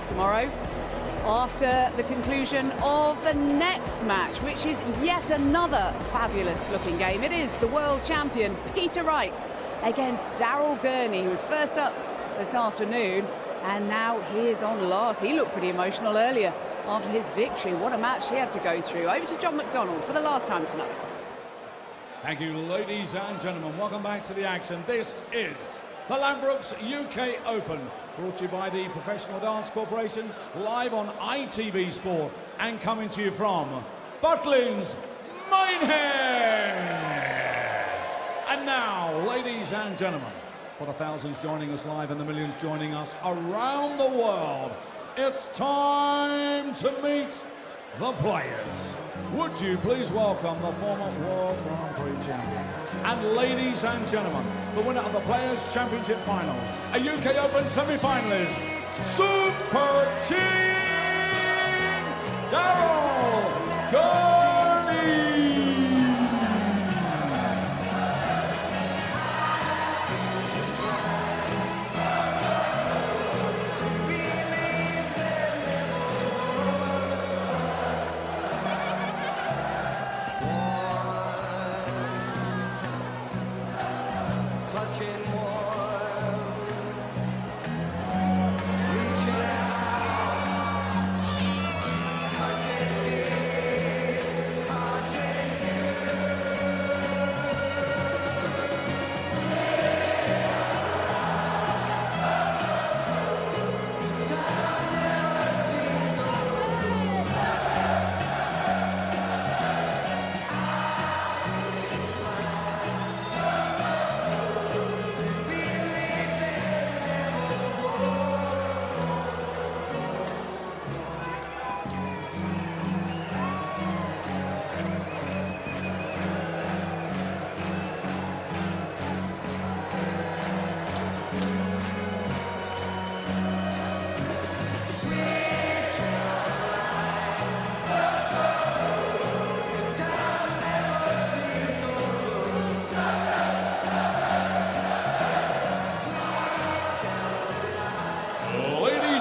tomorrow, after the conclusion of the next match, which is yet another fabulous-looking game. It is the world champion, Peter Wright, against Gurney, who was first up this afternoon, and now he is on last. He looked pretty emotional earlier after his victory. What a match he had to go through. Over to John McDonald for the last time tonight. Thank you, ladies and gentlemen. Welcome back to the action. This is the Ladbrokes UK Open, brought to you by the Professional Dance Corporation, live on ITV Sport, and coming to you from Butlins, Minehead. And now, ladies and gentlemen, for the thousands joining us live and the millions joining us around the world, it's time to meet the players. Would you please welcome the former World Grand Prix champion and, ladies and gentlemen, the winner of the Players' Championship Finals, a UK Open semi-finalist, Super Team Gurney.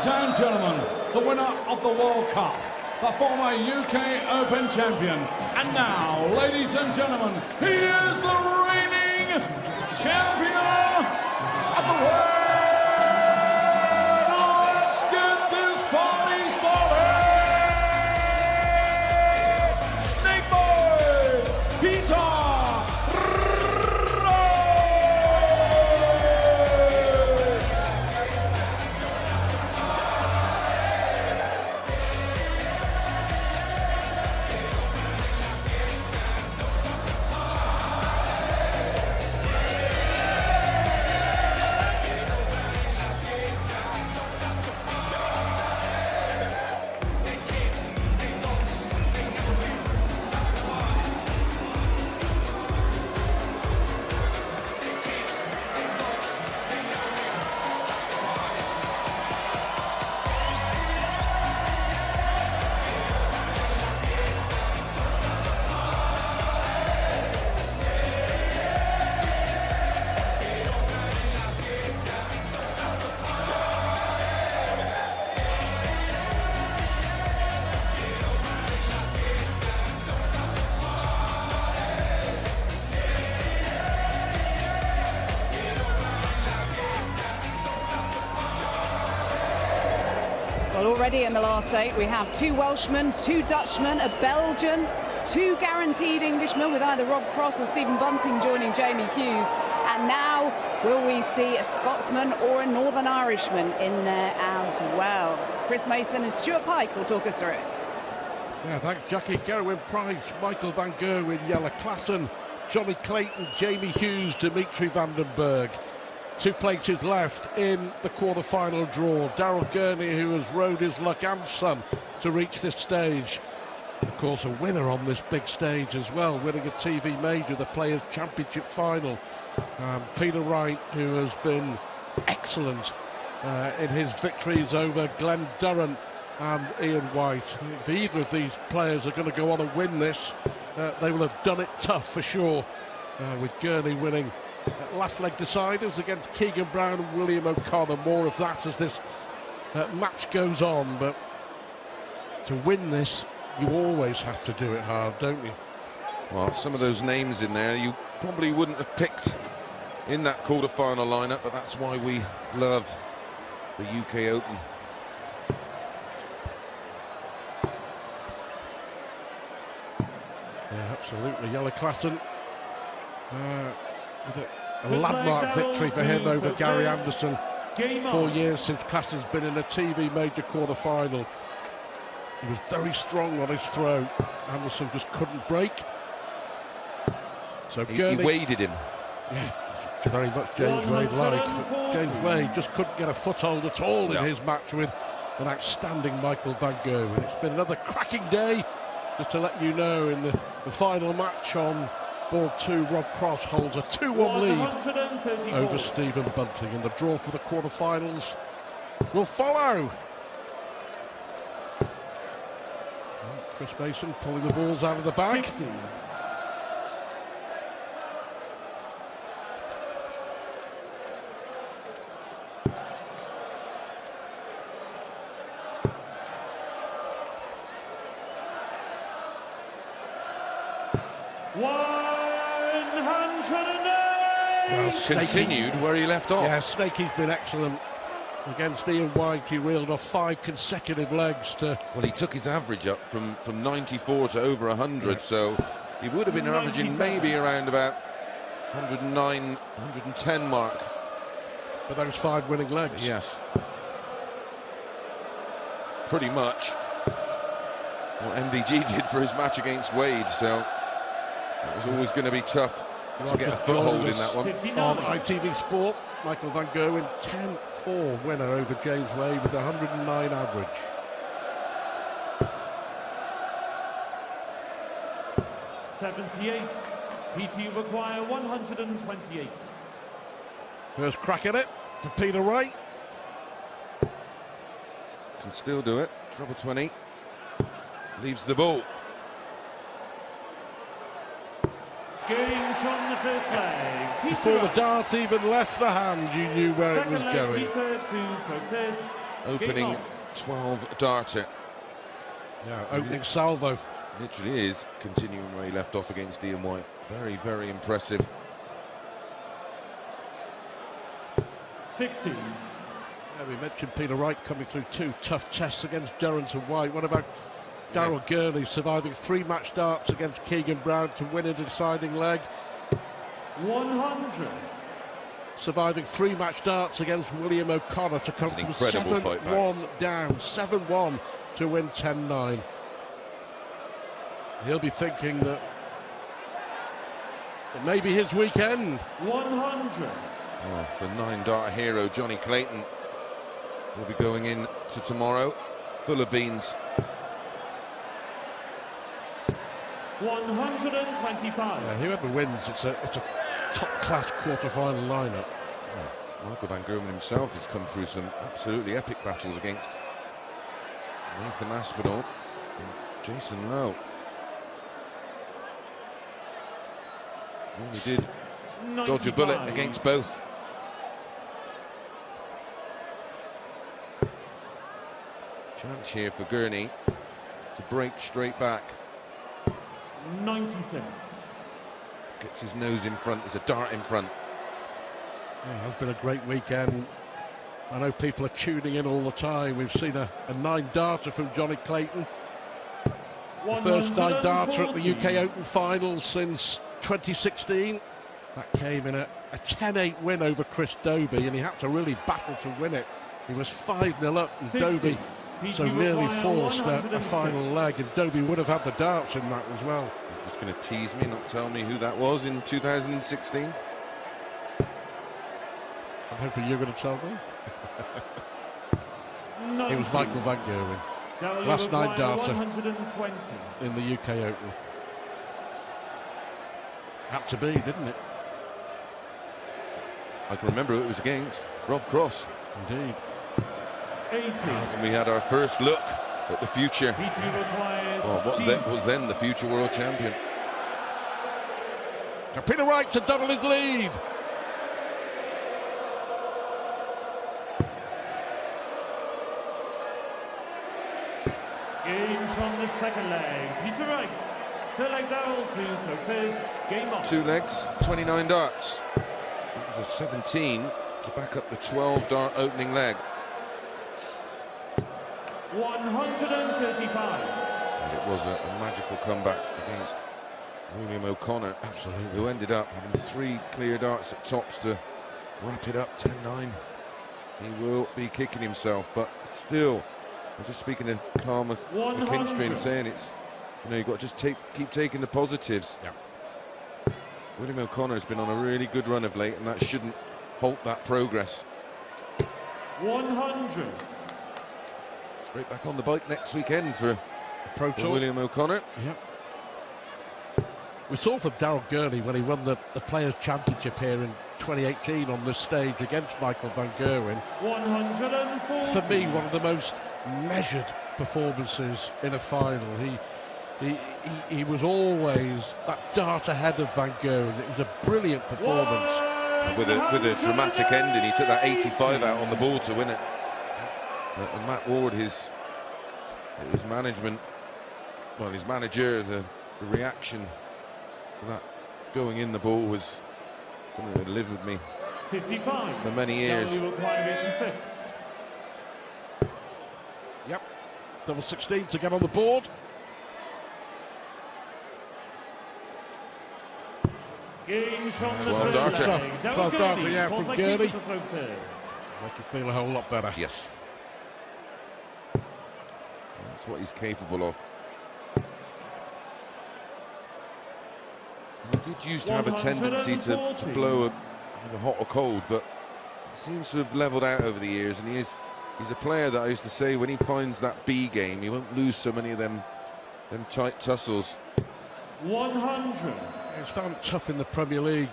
And gentlemen, the winner of the World Cup, the former UK Open champion, and now, ladies and gentlemen, he is the reigning champion of the world. Let's get this party started. Snake Boy, Peter. Well, already in the last 8, we have 2 Welshmen, 2 Dutchmen, a Belgian, 2 guaranteed Englishmen with either Rob Cross or Stephen Bunting joining Jamie Hughes. And now, will we see a Scotsman or a Northern Irishman in there as well? Chris Mason and Stuart Pike will talk us through it. Yeah, thanks, Jackie. Gerwin Price, Michael van Gerwen, Jelle Klassen, Johnny Clayton, Jamie Hughes, Dimitri van den Berg. 2 places left in the quarter-final draw. Daryl Gurney, who has rode his luck and some to reach this stage. Of course, a winner on this big stage as well, winning a TV major, the Players' Championship Final. Peter Wright, who has been excellent in his victories over Glenn Durrant and Ian White. If either of these players are going to go on and win this, they will have done it tough for sure, with Gurney winning last leg deciders against Keegan Brown and William O'Connor. More of that as this match goes on, but to win this, you always have to do it hard, don't you? Well, some of those names in there you probably wouldn't have picked in that quarter-final lineup, but that's why we love the UK Open. Yeah, absolutely. Jelle Klaassen with a landmark victory for him over Gary Anderson. 4 years since Klaassen's been in a TV major quarter-final. He was very strong on his throw. Anderson just couldn't break. So He Gurney, waded him. yeah, very much James Wade-like. James Wade just couldn't get a foothold at all in his match with an outstanding Michael van Gerwen. It's been another cracking day. Just to let you know, in the final match on board 2, Rob Cross holds a 2-1 lead over Stephen Bunting, and the draw for the quarterfinals will follow. Chris Mason pulling the balls out of the bag. 60. Continued where he left off. Yeah, Snakey's been excellent. Against Ian White, he reeled off 5 consecutive legs to... Well, he took his average up from 94 to over 100, so he would have been averaging maybe around about 109, 110 mark. For those 5 winning legs. Yes. Pretty much what MVG did for his match against Wade, so it was always going to be tough to get a foothold in that one. On ITV Sport, Michael van Gerwen, 10-4 winner over James Wade with 109 average. .78. PT require 128. First crack at it for Peter Wright. Can still do it. Treble 20. Leaves the ball. Games from the first leg. Before the dart even left the hand, you knew where it was going. Peter to first. Opening 12 darter. Yeah, opening salvo. Literally is continuing where he left off against Ian White. Very, very impressive. 60. Yeah, we mentioned Peter Wright coming through 2 tough tests against Durrant and White. What about Daryl Gurney surviving 3 match darts against Keegan Brown to win a deciding leg? 100. Surviving 3 match darts against William O'Connor to come from 7-1 down, 7-1 to win 10-9. He'll be thinking that it may be his weekend. 100. Oh, the 9-dart hero, Johnny Clayton, will be going in to tomorrow full of beans. 125. Yeah, whoever wins, it's a top-class quarter-final lineup. Oh, Michael van Gerwen himself has come through some absolutely epic battles against Nathan Aspinall and Jason Lowe. He did 95. dodge a bullet against both. Chance here for Gurney to break straight back. 96. Gets his nose in front, there's a dart in front. Yeah, it has been a great weekend. I know people are tuning in all the time. We've seen a 9-darter from Johnny Clayton. The first 9-darter at the UK Open final since 2016. That came in a 10-8 win over Chris Dobey, and he had to really battle to win it. He was 5-0 up, and 60. Dobey so nearly forced a final leg, and Dobey would have had the darts in that as well. You're just going to tease me, not tell me who that was in 2016? I'm hoping you're going to tell me. 90. It was Michael van Gerwen. Last 9-darter in the UK Open. Had to be, didn't it? I can remember who it was against. Rob Cross. Indeed. 80. And we had our first look at the future. Well, what was then the future world champion. Now Peter Wright to double his lead. Games from the second leg. Peter Wright. Third leg Darrell to throw first. Game on. 2 legs, 29 darts. It was a 17 to back up the 12 dart opening leg. 135. And it was a magical comeback against William O'Connor. Absolutely. Who ended up having 3 clear darts at tops to wrap it up 10-9. He will be kicking himself, but still, I was just speaking to Carl McKinstry and saying it's, you know, you've got to just keep taking the positives. Yeah. William O'Connor has been on a really good run of late, and that shouldn't halt that progress. 100. Straight back on the bike next weekend for Pro Tour. William O'Connor. Yep. We saw from Darrell Gurney when he won the Players' Championship here in 2018 on this stage against Michael van Gerwen. 140. For me, one of the most measured performances in a final. He was always that dart ahead of Van Gerwen. It was a brilliant performance. With a dramatic ending, he took that 85 out on the ball to win it. And Matt Ward, his management, well, his manager, the reaction to that going in the ball was something that lived with me 55. for many years. W86. Yep. Double 16 to get on the board. Games from the 12 third darter. leg. Darrell 12 darter, Gurney, yeah, Paul from McKinstry Gurney. to throw first. Make you feel a whole lot better. Yes. That's what he's capable of. He did used to have a tendency to 140. blow either hot or cold, but seems to have levelled out over the years, and he's a player that I used to say when he finds that B game, he won't lose so many of them tight tussles. 100. He's found it tough in the Premier League.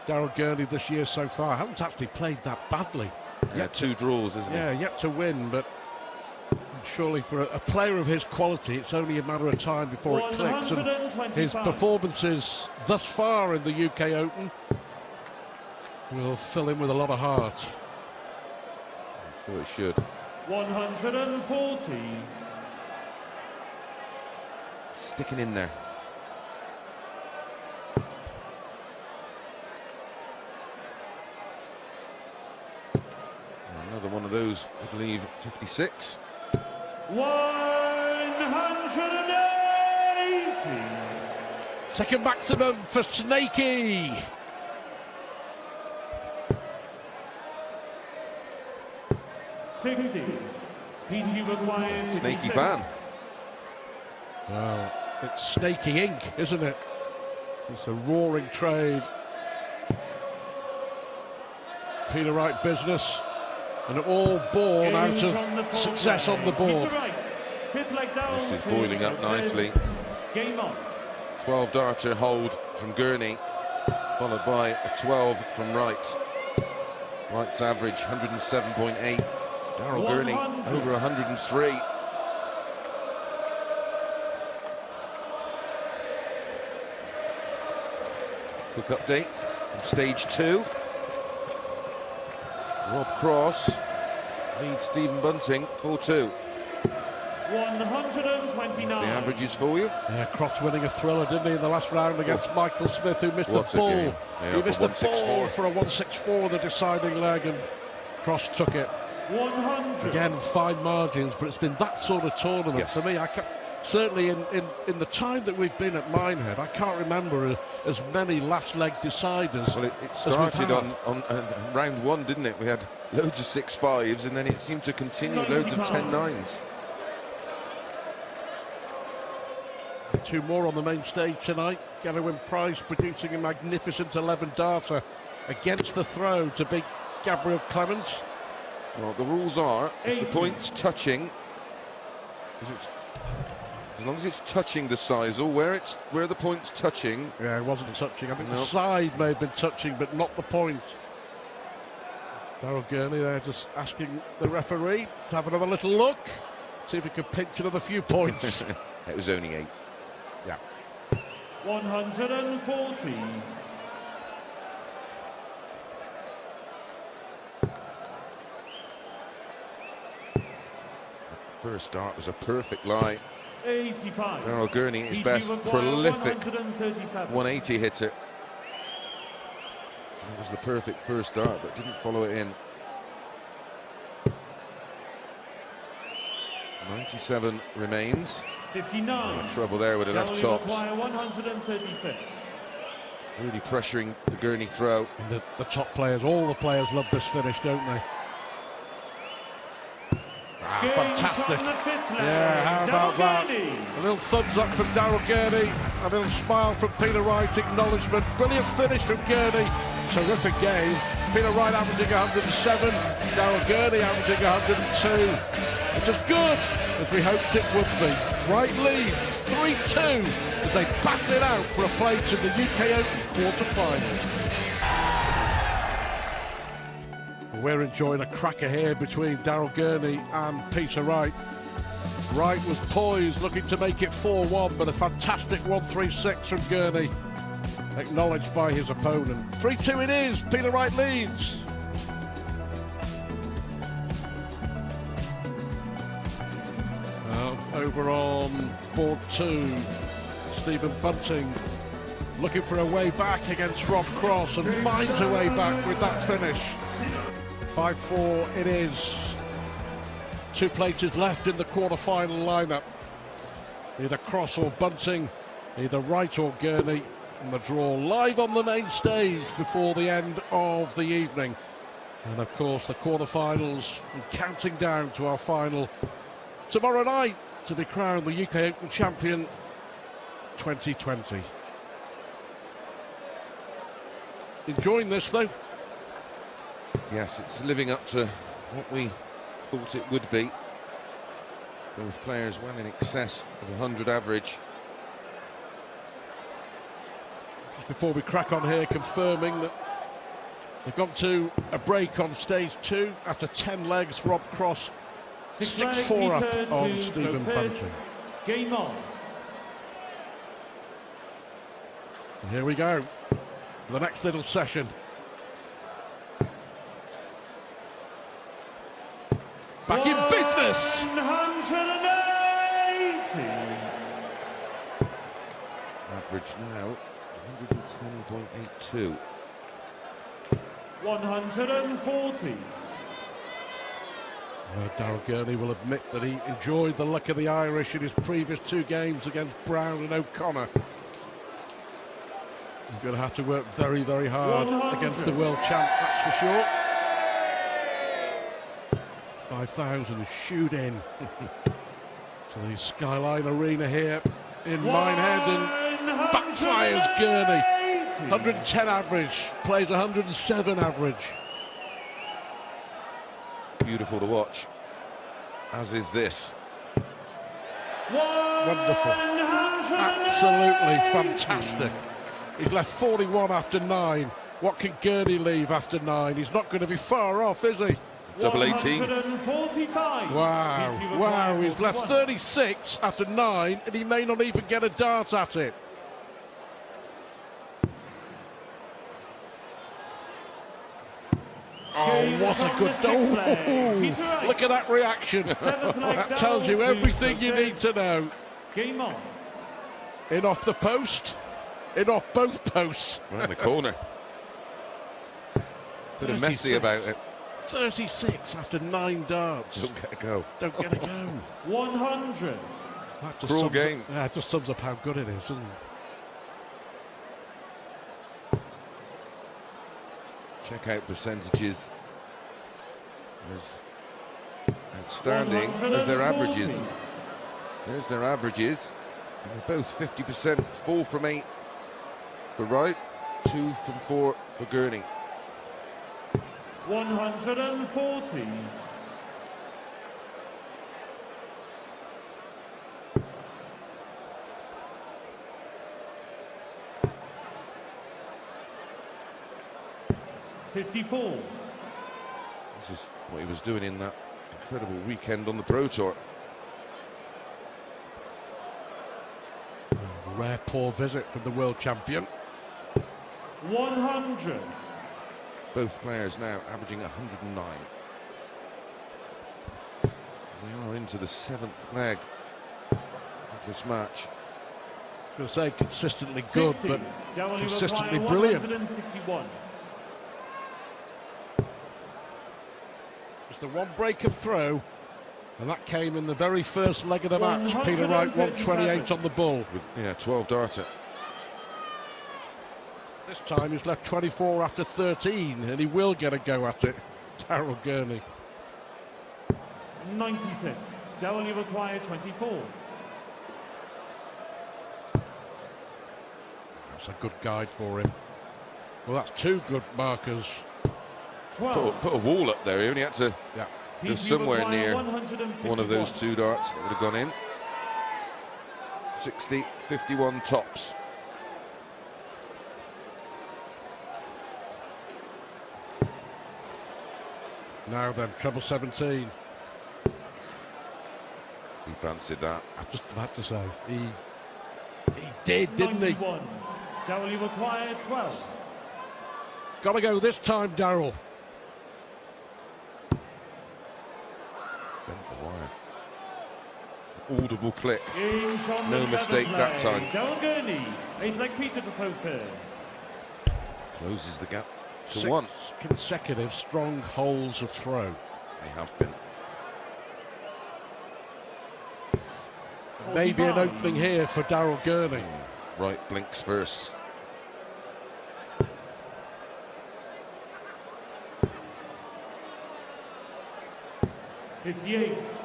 Darrell Gurney this year so far hasn't actually played that badly. Yeah, 2 draws, isn't Yeah, yet to win, but surely for a player of his quality, it's only a matter of time before it clicks. And his 125. performances thus far in the UK Open will fill him with a lot of heart. So it should. 140. Sticking in there. Another one of those, I believe, 56. 180. Second maximum for Snakey. PT required. Snaky 56. fan. Well, it's Snaky Inc., isn't it? It's a roaring trade. Peter Wright business, and all born out Games of from the fourth success leg. on the board. Peter Wright. Fifth leg down. This is to boiling up throw first. nicely. Game on. 12 darter hold from Gurney, followed by a 12 from Wright. Wright's average 107.8. Darrell Gurney 100. over 103. Quick update from stage 2. Rob Cross leads Stephen Bunting 4-2. 129. The averages for you. Yeah, Cross winning a thriller, didn't he, in the last round against Michael Smith, who missed the What a ball. game. Yeah, He for missed the 164. ball for a 164, the deciding leg, and Cross took it. 100. Again, fine margins, but it's been that sort of tournament. Yes. For me, certainly in the time that we've been at Minehead, I can't remember as many last leg deciders. Well, it we've started had. on round 1, didn't it? We had loads of 6-5s, and then it seemed to continue loads of 10-9s. 2 more on the main stage tonight. Gallowin Price producing a magnificent 11 darter against the throw to beat Gabriel Clements. Well, the rules are, if the 80. point's touching, as long as it's touching the sisal, where the point's touching. Yeah, it wasn't touching. I think No. the side may have been touching, but not the point. Darrell Gurney there just asking the referee to have another little look, see if he could pinch another few points. It was only 8. Yeah. 140. First start was a perfect lie. 85. Daryl Gurney, his PT best require prolific 137. 180 hitter. That was the perfect first start, but didn't follow it in. 97 remains. 59. No trouble there with the left Gurney tops. require 136. Really pressuring the Gurney throw. And the top players, all the players love this finish, don't they? Game Fantastic. shot on the fifth leg. Yeah, how about Daryl that? Gurney. A little thumbs up from Daryl Gurney, a little smile from Peter Wright, acknowledgement. Brilliant finish from Gurney. Terrific game. Peter Wright averaging 107, Daryl Gurney averaging 102. It's as good as we hoped it would be. Wright leads 3-2 as they battle it out for a place in the UK Open quarter-final. We're enjoying a cracker here between Daryl Gurney and Peter Wright. Wright was poised, looking to make it 4-1, but a fantastic 1-3-6 from Gurney, acknowledged by his opponent. 3-2 it is, Peter Wright leads. Over on board 2, Stephen Bunting looking for a way back against Rob Cross and finds a way back with that finish. 5-4 it is. 2 places left in the quarter-final lineup. Either Cross or Bunting, either Wright or Gurney, and the draw live on the main stage before the end of the evening. And of course the quarter-finals and counting down to our final tomorrow night to be crowned the UK Open champion 2020. Enjoying this though? Yes, it's living up to what we thought it would be. Both players well in excess of 100 average. Just before we crack on here, confirming that they've gone to a break on stage 2 after 10 legs. Rob Cross 6-4 up on Stephen Bunting. Game on. So here we go, the next little session. Back in business! 180. Average now 110.82. 140. Daryl Gurney will admit that he enjoyed the luck of the Irish in his previous 2 games against Brown and O'Connor. He's going to have to work very, very hard 100. against the world champ, that's for sure. 5,000 shoot in to the Skyline Arena here in Minehead, and backfires Gurney. 110 average, plays 107 average. Beautiful to watch, as is this. Wonderful, absolutely fantastic. He's left 41 after 9. What can Gurney leave after 9? He's not going to be far off, is he? Double 18. 145. Wow, he's left 36 after 9, and he may not even get a dart at it. Oh, what a good goal. Look at that reaction. That tells you everything you need to know. Game on. In off the post, in off both posts. Right in the corner. Sort of messy about it. 36 after 9 darts. Don't get a go. Don't get a go. 100. That just Cruel sums game. Up, yeah, it just sums up how good it is, doesn't it? Check out percentages. As outstanding as their averages. There's their averages. And they're both 50%. 4 from 8 for Wright, 2 from 4 for Gurney. 140. $54. This is what he was doing in that incredible weekend on the Pro Tour. A rare poor visit from the world champion. 100. Both players now averaging 109. We are into the 7th leg of this match. I'm going to say consistently 60. good, but Dowell consistently require brilliant. 161. It's the one breaker throw, and that came in the very first leg of the match. Peter Wright 128 on the ball. Yeah, 12 darter. This time he's left 24 after 13, and he will get a go at it. Daryl Gurney. 96. Dowell require 24. That's a good guide for him. Well, that's two good markers. 12. Put a wall up there. He only had to go somewhere near one of those two darts that would have gone in. 60, 51 tops. Now then, treble 17. He fancied that. I was just about to say, he did, didn't he? 91. Dowell require 12. Got to go this time, Daryl. Bent the wire. Audible click. Games on No the mistake 7th that leg. time. Dowell Gurney, 8th leg Peter to throw first. Closes the gap to 6 one. consecutive strong holes of throw. They have been. Maybe an 45. opening here for Daryl Gurney. Wright blinks first. $58.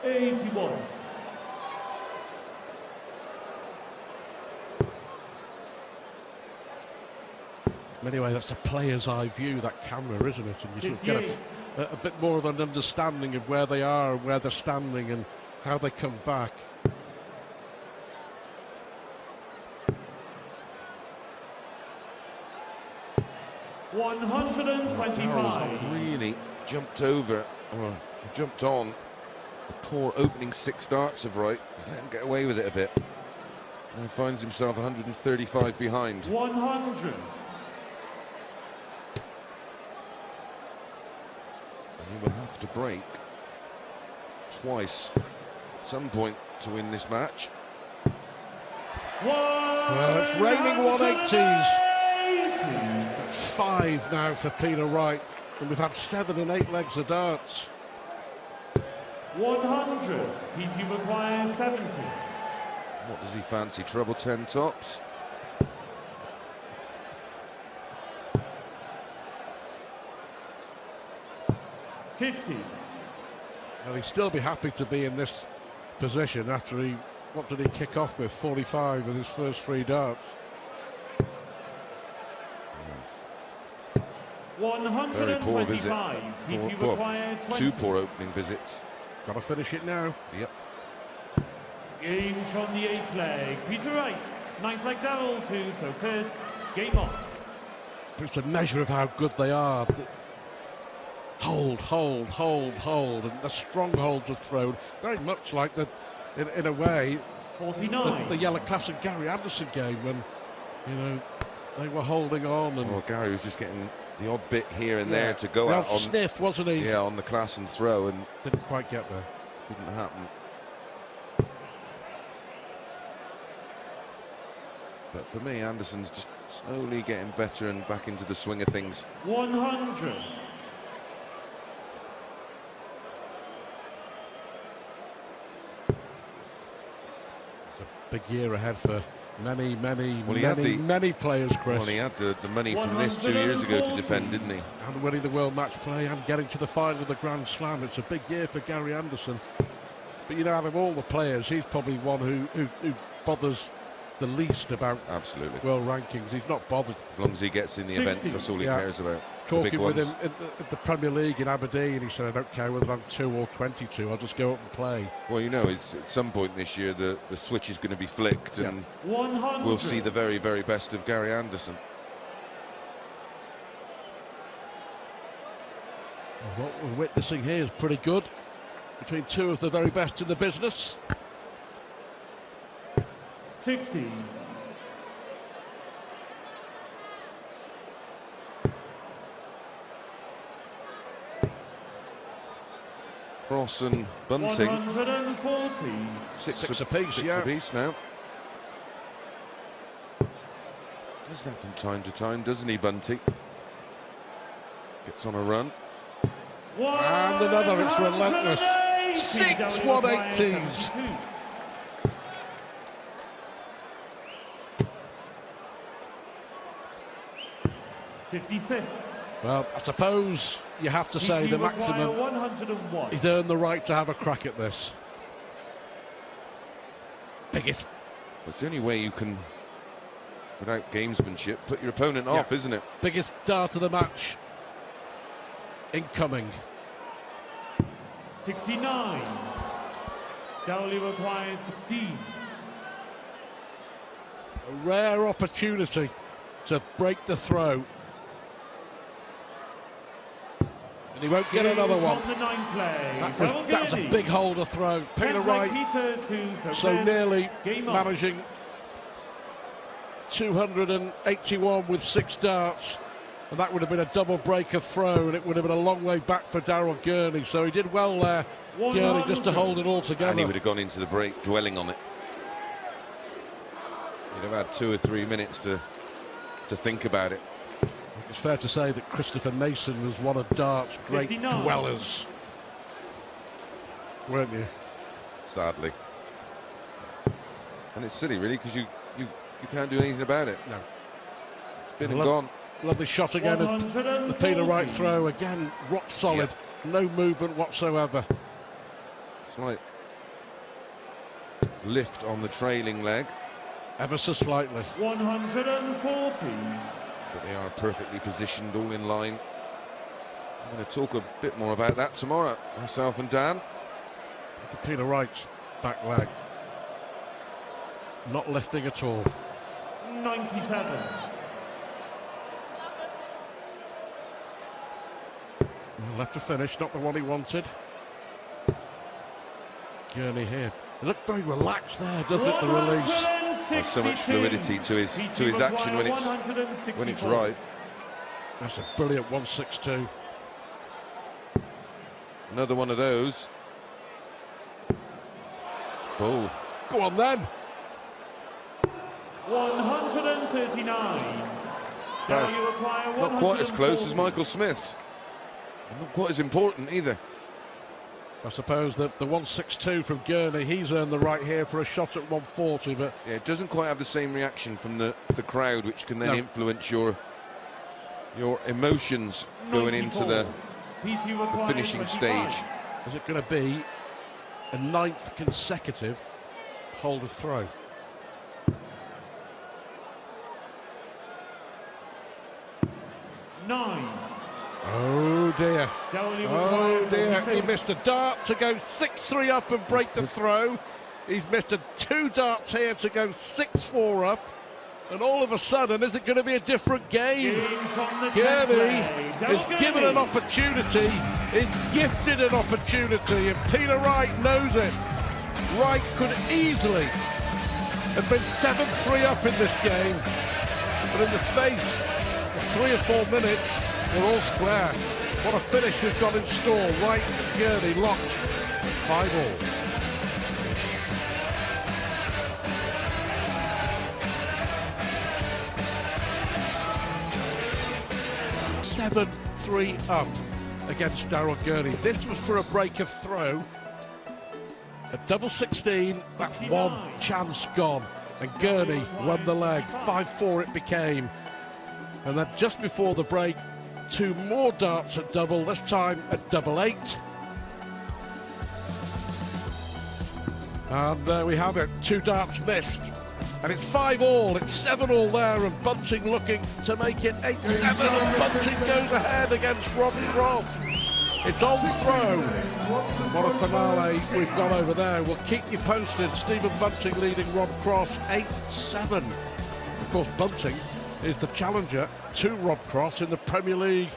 $81. Anyway, that's a player's eye view, that camera, isn't it? And you sort of 58. get a bit more of an understanding of where they are and where they're standing and how they come back. Daryl's not 125. really jumped over or jumped on the poor opening 6 darts of Wright. He's let him get away with it a bit. And he finds himself 135 behind. 100. And he will have to break twice at some point to win this match. Well, it's raining 180s. 180. 5 now for Peter Wright, and we've had 7 and 8 legs of darts. 100. PT requires 70. What does he fancy? Treble 10 tops? $50. And he'd still be happy to be in this position after he, what did he kick off with? 45 with his first 3 darts. Very poor visit. 125. PT Poor- required 20. 2 poor opening visits. Got to finish it now. Yep. Games from the 8th leg. Peter Wright, 9th leg Dowell to throw first. Game on. But it's a measure of how good they are. Hold, and the strong holds are thrown. Very much like the, in a way, 49. the Yellow Class and Gary Anderson game when, you know, they were holding on and Well, Gary was just getting the odd bit here and there to go out on. sniff, wasn't he? Yeah, on the class and throw, and Didn't quite get there. didn't happen. But for me, Anderson's just slowly getting better and back into the swing of things. 100. It's a big year ahead for many players, Chris. Well, he had the money from this 2 years ago to defend, didn't he? And winning the World Match Play and getting to the final of the Grand Slam. It's a big year for Gary Anderson. But you know, out of all the players, he's probably one who bothers the least about Absolutely. world rankings. He's not bothered. As long as he gets in the events, 60. that's all he Yeah. cares about. The big Talking with ones. him in the Premier League in Aberdeen, he said, I don't care whether I'm 2 or 22, I'll just go up and play. Well, you know, it's, at some point this year, the switch is going to be flicked, and 100. we'll see the very, very best of Gary Anderson. What we're witnessing here is pretty good between 2 of the very best in the business. 60. Cross and Bunting. 140. Six apiece, six yeah. apiece now. Does that from time to time, doesn't he, Bunting? Gets on a run. And another, it's relentless. 6 180s. 56. Well, I suppose you have to say the maximum. 101. He's earned the right to have a crack at this. Biggest. It's the only way you can, without gamesmanship, put your opponent off, isn't it? Biggest dart of the match. Incoming. 69. Dowley requires 16. A rare opportunity to break the throw. And he won't get another one. On the 9th leg. That was a big holder throw. Peter Wright so nearly managing 281 with 6 darts. And that would have been a double breaker throw, and it would have been a long way back for Daryl Gurney. So he did well there, Gurney, just to hold it all together. And he would have gone into the break dwelling on it. He'd have had 2 or 3 minutes to think about it. It's fair to say that Christopher Mason was one of dart's great 59. dwellers, weren't you? Sadly. And it's silly, really, because you can't do anything about it. No. It's been and gone. Lovely shot again, and the Peter Wright throw again, rock solid, no movement whatsoever. Slight lift on the trailing leg. Ever so slightly. 140. But they are perfectly positioned, all in line. I'm going to talk a bit more about that tomorrow, myself and Dan. Peter Wright's back leg not lifting at all. 97. Left to finish, not the one he wanted. Gurney here. He looked very relaxed there, doesn't it, the release? There's so much fluidity to his action when it's right. That's a brilliant 162. Another one of those. Oh. Go on then. 139. Not quite as close as Michael Smith's. And not quite as important either. I suppose that the 162 from Gurney, he's earned the right here for a shot at 140, but yeah, it doesn't quite have the same reaction from the crowd, which can then influence your emotions going into the finishing stage. Is it going to be a 9th consecutive hold of throw? Oh dear. Oh dear. He missed a dart to go 6-3 up and break the throw. He's missed 2 darts here to go 6-4 up. And all of a sudden, is it going to be a different game? Gurney is given an opportunity, is gifted an opportunity, and Peter Wright knows it. Wright could easily have been 7-3 up in this game. But in the space of 3 or 4 minutes, we're all square. What a finish we've got in store. Wright and Gurney locked 5-all. Seven 3 up against Daryl Gurney. This was for a break of throw. A double 16, that's 1 chance gone. And Gurney won the leg. 5-4 it became. And then just before the break, 2 more darts at double, this time at double 8. And there we have it, 2 darts missed. And it's 5-all, it's 7-all there, and Bunting looking to make it 8-7, and Bunting goes ahead against Rob Cross. It's on throw. What a finale we've got over there. We'll keep you posted. Stephen Bunting leading Rob Cross 8-7. Of course, Bunting is the challenger to Rob Cross in the Premier League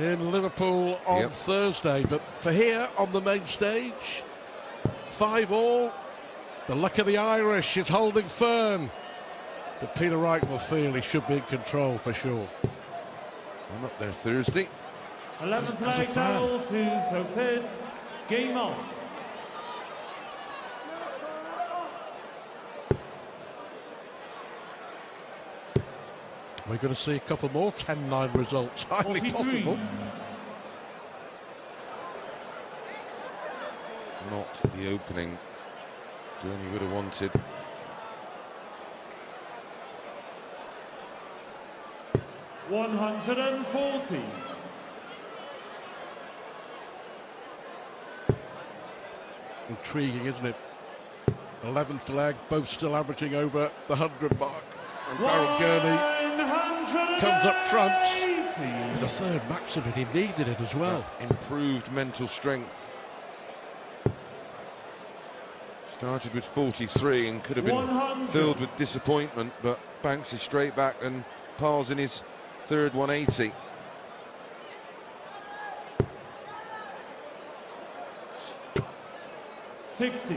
in Liverpool on Thursday. But for here on the main stage, 5-all, The luck of the Irish is holding firm. But Peter Wright will feel he should be in control for sure. I'm up there Thursday. 11th As a leg, fan. Darrell to throw first. Game on. We're going to see a couple more 10-9 results. Highly 43. possible. Not the opening Gurney would have wanted. $140. Intriguing, isn't it? 11th leg, both still averaging over the 100 mark. And Darrell Gurney comes up trumps. With the third max of it, he needed it as well. Improved mental strength. Started with 43 and could have been 100. filled with disappointment, but bounces straight back and piles in his third 180. $60.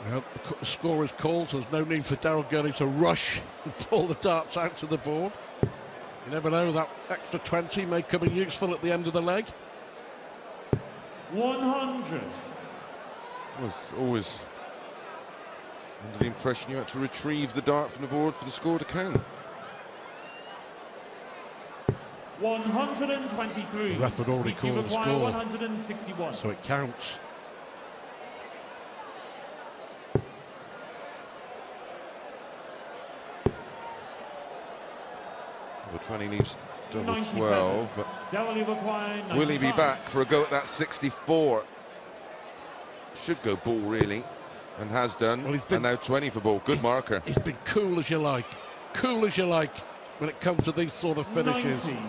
Well, the score is called, so there's no need for Darrell Gurney to rush and pull the darts out to the board. You never know, that extra 20 may come in useful at the end of the leg. 100. Was always under the impression you had to retrieve the dart from the board for the score to count. 123. The ref had already BT called the require score. 161. So it counts. The 20 leaves double 97. 12, but Darrell require 95. will he be back for a go at that 64? Should go ball really, and has done. Well, he's been- and now 20 for ball. Good marker. He's been cool as you like. Cool as you like when it comes to these sort of finishes. 90.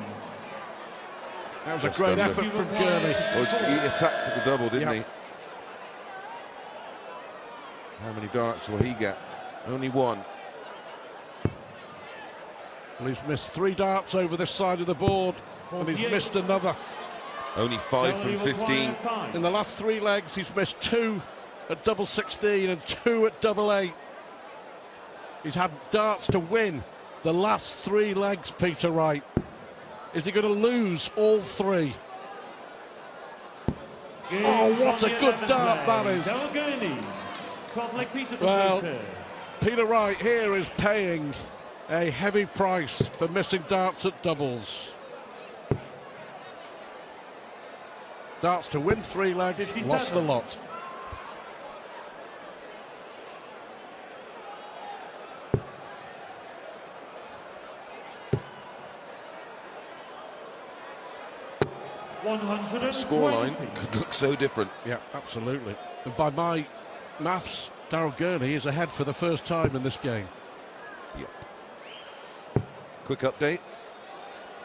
That was a Just great under. effort from Gurney. Oh, he attacked at the double, didn't Yeah. he? How many darts will he get? Only one. Well, he's missed 3 darts over this side of the board, and he's 48. missed another. Only 5 Darrell from 15. require 5. In the last 3 legs, he's missed 2 at double 16 and 2 at double 8. He's had darts to win the last 3 legs, Peter Wright. Is he going to lose all 3? Oh, what a good dart that is. Darrell Gurney. 12th leg, Peter to Well, throw first. Peter Wright here is paying a heavy price for missing darts at doubles. Darts to win 3 legs, 57. lost the lot. Scoreline could look so different. Yeah, absolutely. And by my maths, Darrell Gurney is ahead for the first time in this game. Yep. Quick update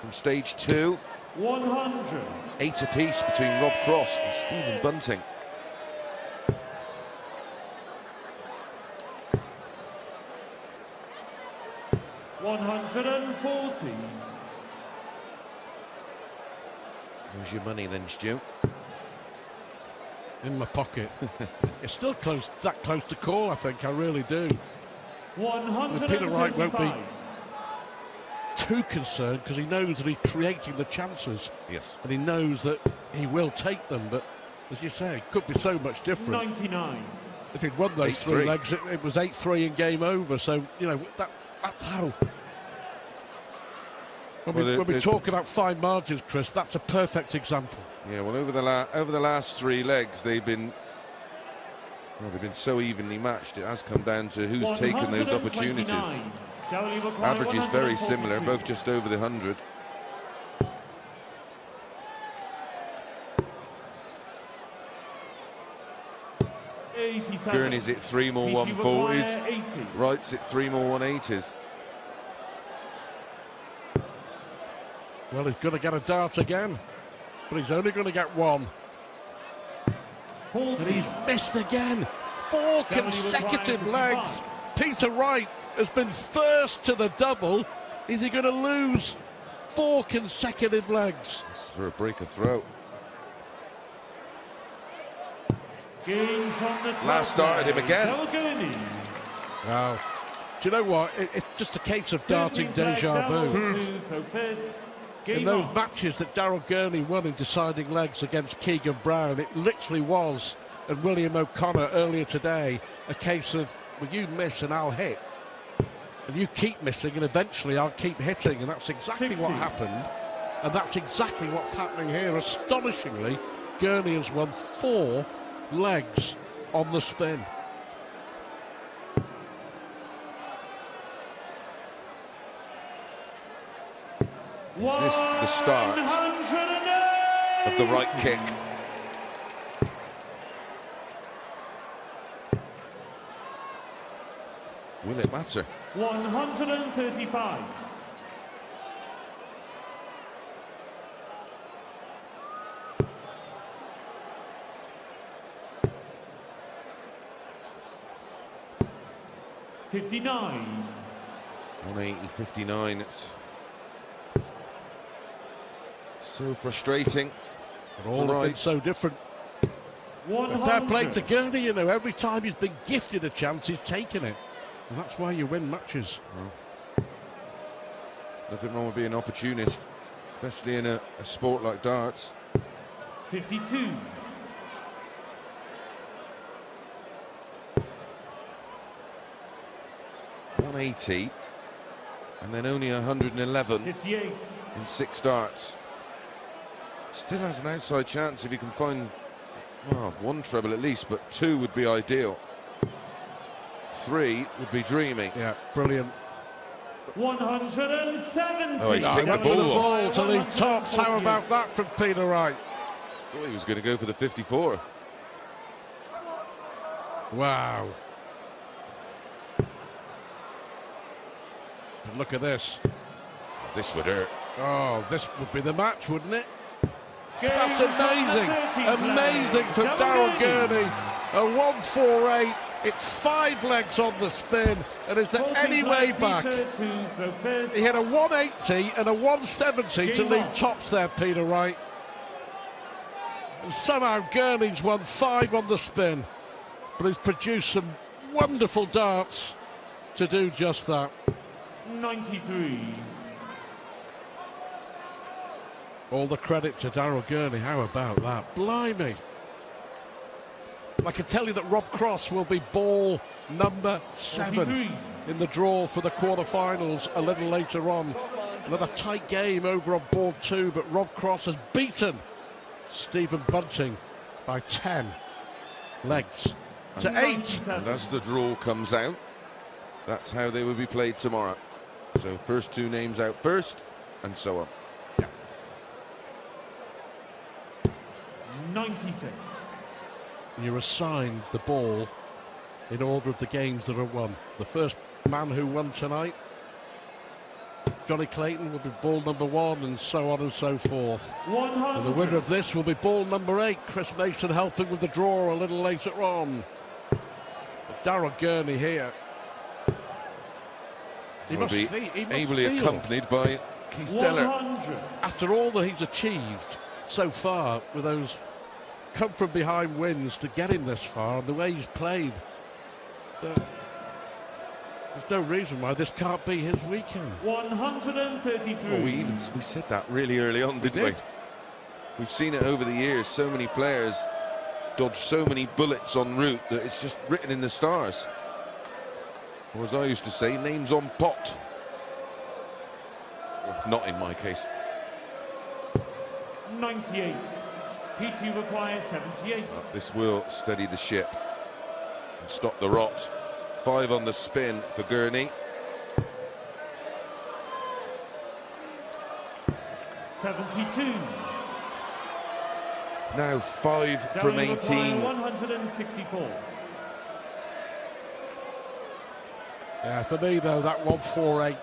from stage 2. 100. 8 apiece between Rob Cross and Stephen Bunting. $140. Where's your money then, Stu? In my pocket. It's still close, that close to call, I think. I really do. Peter Wright won't be 135. too concerned because he knows that he's creating the chances Yes. and he knows that he will take them. But as you say, it could be so much different. 99. If he'd won those 3 8-3. legs, it was 8-3 and game over. So, you know, that's how. When we talk about fine margins, Chris, that's a perfect example. Yeah, well, over the last 3 legs, they've been so evenly matched. It has come down to who's taken those opportunities. 129. Darrell require Average is very similar, 142. both just over the 100. Gurney's at 3 more BT require 140s. 80. Wright's at 3 more 180s. Well, he's going to get a dart again, but he's only going to get 1. 40. And he's missed again. 4 consecutive required legs. Peter Wright has been first to the double. Is he going to lose 4 consecutive legs? This is for a break of throat. Gains from the Last started him again. Gurney. Wow. Do you know what? It's just a case of darting deja vu. In those matches that Daryl Gurney won in deciding legs against Keegan Brown, it literally was, and William O'Connor earlier today, a case of, well, you miss and I'll hit. And you keep missing and eventually I'll keep hitting. And that's exactly 60. what happened. And that's exactly what's happening here. Astonishingly, Gurney has won 4 legs on the spin. Is this the start of the right kick? Will it matter? 135. $59. 180, 59. It's so frustrating. And all of it's so different. But fair play to Gurney, you know, every time he's been gifted a chance, he's taken it. And that's why you win matches. Well, nothing wrong with being an opportunist, especially in a sport like darts. 52. $180, and then only 111 58. in 6 darts. Still has an outside chance if he can find, well, 1 treble at least, but 2 would be ideal. 3 would be dreamy. Yeah, brilliant. 170. Oh, he's picked the ball to leave tops. How about that from Peter Wright? Thought he was going to go for the 54. Wow. But look at this. This would hurt. Oh, this would be the match, wouldn't it? That's amazing. Amazing from Daryl Gurney. A 148. It's 5 legs on the spin. And is there any way back? He had a 180 and a 170 to leave tops there, Peter Wright. And somehow Gurney's won 5 on the spin. But he's produced some wonderful darts to do just that. 93. All the credit to Daryl Gurney. How about that? Blimey. I can tell you that Rob Cross will be ball number 7 in the draw for the quarterfinals a little later on. Another tight game over on board 2, but Rob Cross has beaten Stephen Bunting by 10 legs to 8. And as the draw comes out, that's how they will be played tomorrow. So first 2 names out first, and so on. 96. You're assigned the ball in order of the games that are won. The first man who won tonight, Johnny Clayton, will be ball number 1, and so on and so forth. 100. And the winner of this will be ball number 8. Chris Mason helping with the draw a little later on. But Daryl Gurney here. He must be ably feel, accompanied by Keith Deller. 100. after all that he's achieved so far with those come from behind wins to get him this far, and the way he's played, there's no reason why this can't be his weekend. 133. Well, we said that really early on, didn't we? We've seen it over the years. So many players dodge so many bullets en route that it's just written in the stars. Or as I used to say, names on pot. Well, not in my case. 98. P2 requires 78. This will steady the ship and stop the rot. 5 on the spin for Gurney. 72. Now 5 from 18. 164. Yeah, for me though, that 148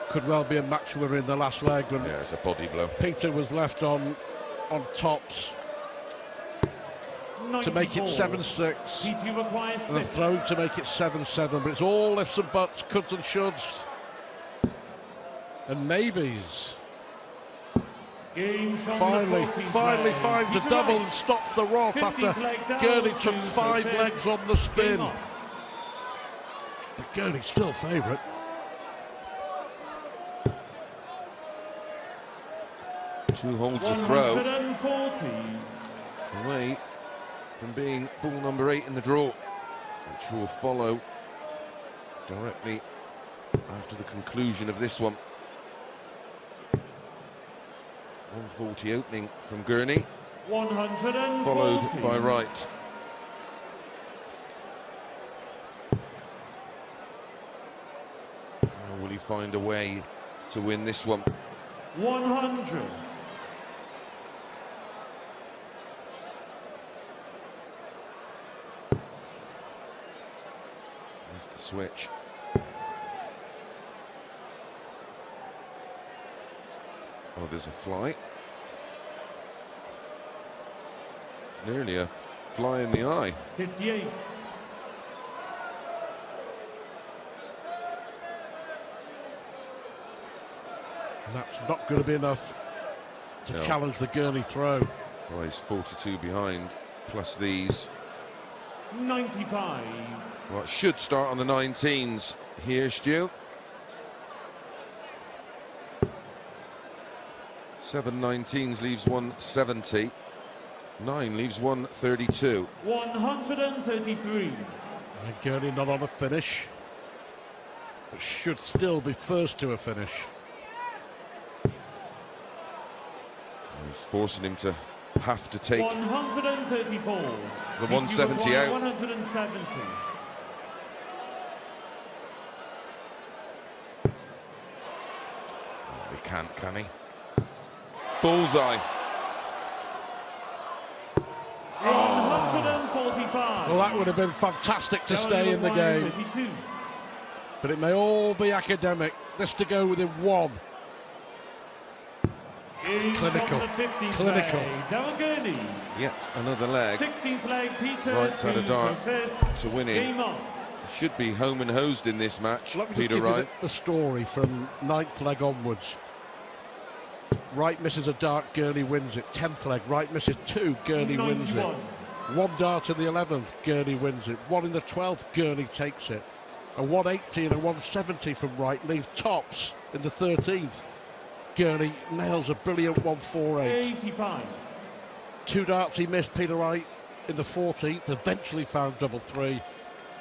could well be a match winner in the last leg when Yeah, it's a body blow. Peter was left on tops 94. to make it 7-6. P2 requires And a 6. throw to make it 7-7, but it's all ifs and buts, coulds and shoulds, and maybes. Game from Finally, the 14th finally leg. finds a Peter double Wright. and stops the Roth 15th after leg down Gurney to took 5 Lopez. legs on the spin. Game on. But Gurney's still favourite. Two holds a throw 140. away from being ball number 8 in the draw, which will follow directly after the conclusion of this one. 140 opening from Gurney, 140. followed by Wright. Now will he find a way to win this one? 100. There's the switch. Oh, there's a fly. Nearly a fly in the eye. 58. And that's not going to be enough to No. challenge the Gurney throw. Well, he's 42 behind, plus these. 95. Well, it should start on the 19s here, Stu. 7 19s leaves 170. 9 leaves 132. 133. And Gurney not on a finish, but should still be first to a finish. He's forcing him to have to take 134. the 170 out. 170. He can't, can he? Bullseye. 145. Well, that would have been fantastic to stay in the game, 32. but it may all be academic. This to go within 1. Clinical. Clinical. Darryl Gurney. Yet another leg 16th leg, Peter. Wright's had a dart to win in. Game on. Should be home and hosed in this match. Let me just Peter give you Wright. the story from 9th leg onwards. Wright misses a dart, Gurney wins it. 10th leg, Wright misses 2, Gurney wins it. 91. 1 dart in the 11th, Gurney wins it. 1 in the 12th, Gurney takes it. A 180 and a 170 from Wright leave tops in the 13th. Gurney nails a brilliant 148. 85. 2 darts he missed, Peter Wright, in the 14th, eventually found double 3.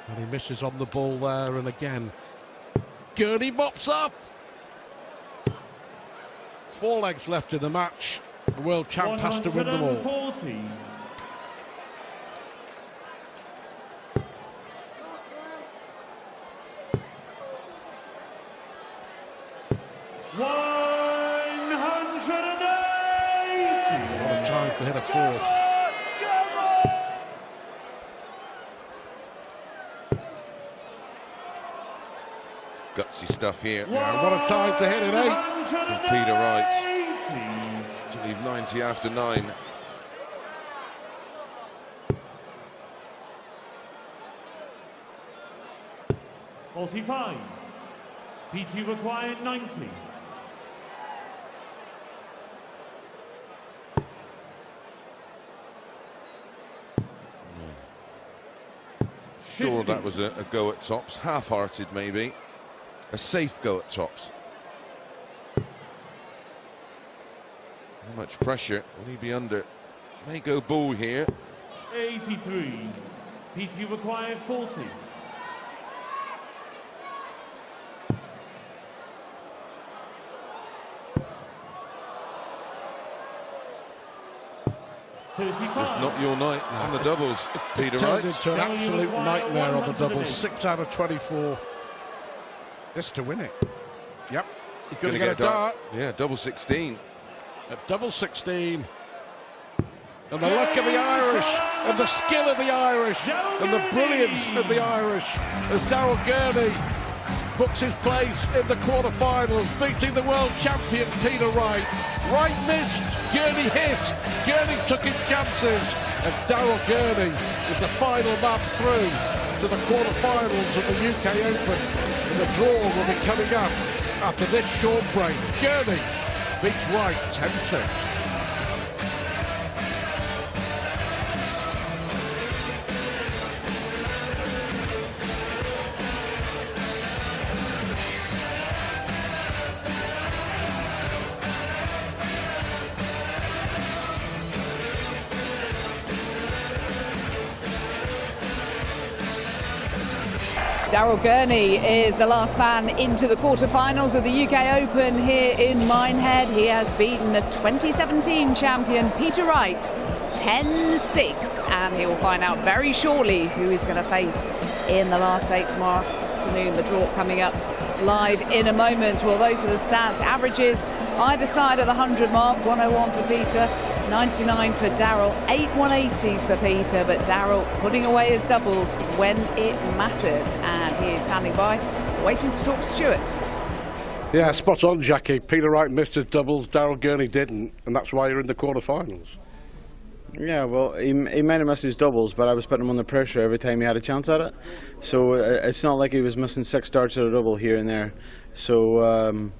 And he misses on the ball there, and again, Gurney mops up. 4 legs left in the match. The world champ has to win them all. 140. What a time to hit a 4th. Gutsy stuff here. Yeah, what a time to hit an 8. From Peter Wright to leave 90 after 9. $45. PT required 90. Sure, that was a go at tops. Half-hearted, maybe. A safe go at tops. How much pressure will he be under? May go ball here. 83. PT required 40. It's not your night on the doubles, Peter Turned Wright. into an absolute nightmare on the double. 6 out of 24. This to win it. Yep. He's going to get a dart. Yeah, double 16. At double 16. And the luck of the Irish, and the skill of the Irish, and the brilliance of the Irish, as Darryl Gurney books his place in the quarterfinals, beating the world champion Peter Wright. Wright missed, Gurney hit, Gurney took his chances, and Darryl Gurney is the final man through to the quarterfinals of the UK Open. And the draw will be coming up after this short break. Gurney beats Wright 10-6. Daryl Gurney is the last man into the quarterfinals of the UK Open here in Minehead. He has beaten the 2017 champion Peter Wright 10-6, and he will find out very shortly who he's going to face in the last 8 tomorrow afternoon. The draw coming up live in a moment. Well, those are the stats. Averages either side of the 100 mark. 101 for Peter, 99 for Daryl, 8 180s for Peter, but Daryl putting away his doubles when it mattered, and he is standing by waiting to talk to Stuart. Yeah, spot on, Jackie. Peter Wright missed his doubles, Daryl Gurney didn't, and that's why you're in the quarterfinals. Yeah, well, he might have missed his doubles, but I was putting him under pressure every time he had a chance at it. So it's not like he was missing 6 darts at a double here and there. So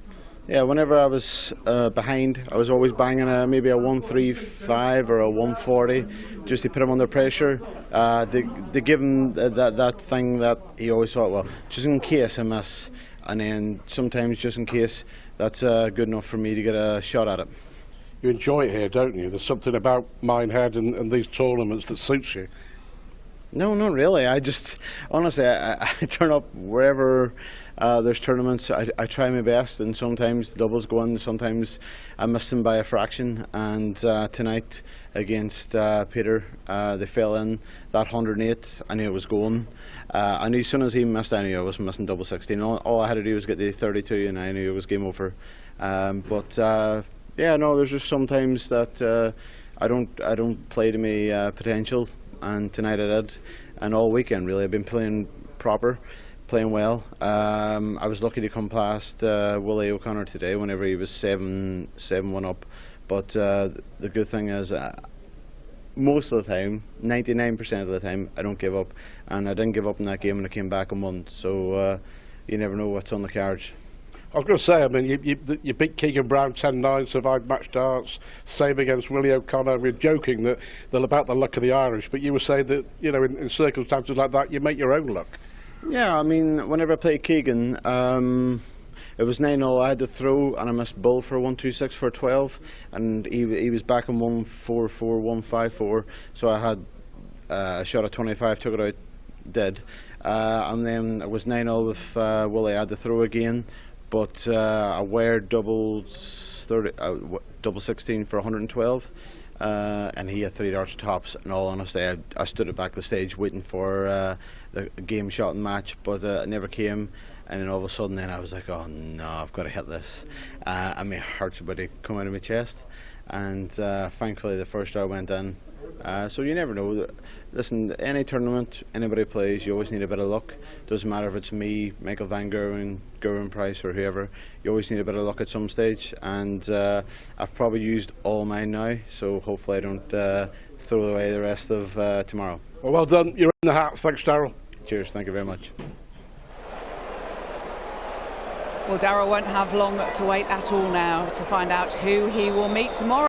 yeah, whenever I was behind, I was always banging maybe a 135 or a 140, just to put him under pressure. To give him that thing that he always thought, well, just in case I miss, and then sometimes just in case, that's good enough for me to get a shot at it. You enjoy it here, don't you? There's something about Minehead and these tournaments that suits you. No, not really. I just, honestly, I turn up wherever there's tournaments. I try my best, and sometimes the doubles go in, sometimes I miss them by a fraction. And tonight against Peter, they fell in that 108. I knew it was going. I knew as soon as he missed, I knew I was missing double 16. All I had to do was get the 32, and I knew it was game over. Yeah, no, there's just sometimes that I don't play to my potential, and tonight I did, and all weekend really I've been playing proper, playing well. I was lucky to come past Willie O'Connor today whenever he was 7-1 up, but the good thing is most of the time, 99% of the time, I don't give up, and I didn't give up in that game when I came back and won, so you never know what's on the cards. I was going to say, I mean, you beat Keegan Brown 10-9, survived match darts, same against Willie O'Connor. We're joking that they're about the luck of the Irish, but you were saying that, you know, in circumstances like that, you make your own luck. Yeah, I mean, whenever I played Keegan, it was 9-0. I had to throw, and I missed Bull for 126 for 12, and he was back in 144, 154, so I had a shot at 25, took it out, did. And then it was 9-0 with Willie. I had to throw again. But I wear double 16 for 112, and he had 3 darts tops. In all honesty, I stood at the back of the stage waiting for the game shot and match, but it never came. And then all of a sudden, then I was like, oh no, I've got to hit this. And my heart's about to come out of my chest. And thankfully, the first dart went in. So you never know. Listen, any tournament anybody plays, you always need a bit of luck. Doesn't matter if it's me, Michael Van Gerwen, Gerwen Price, or whoever. You always need a bit of luck at some stage, and I've probably used all mine now. So hopefully I don't throw away the rest of tomorrow. Well done. You're in the hat. Thanks, Daryl. Cheers. Thank you very much. Well, Daryl won't have long to wait at all now to find out who he will meet tomorrow.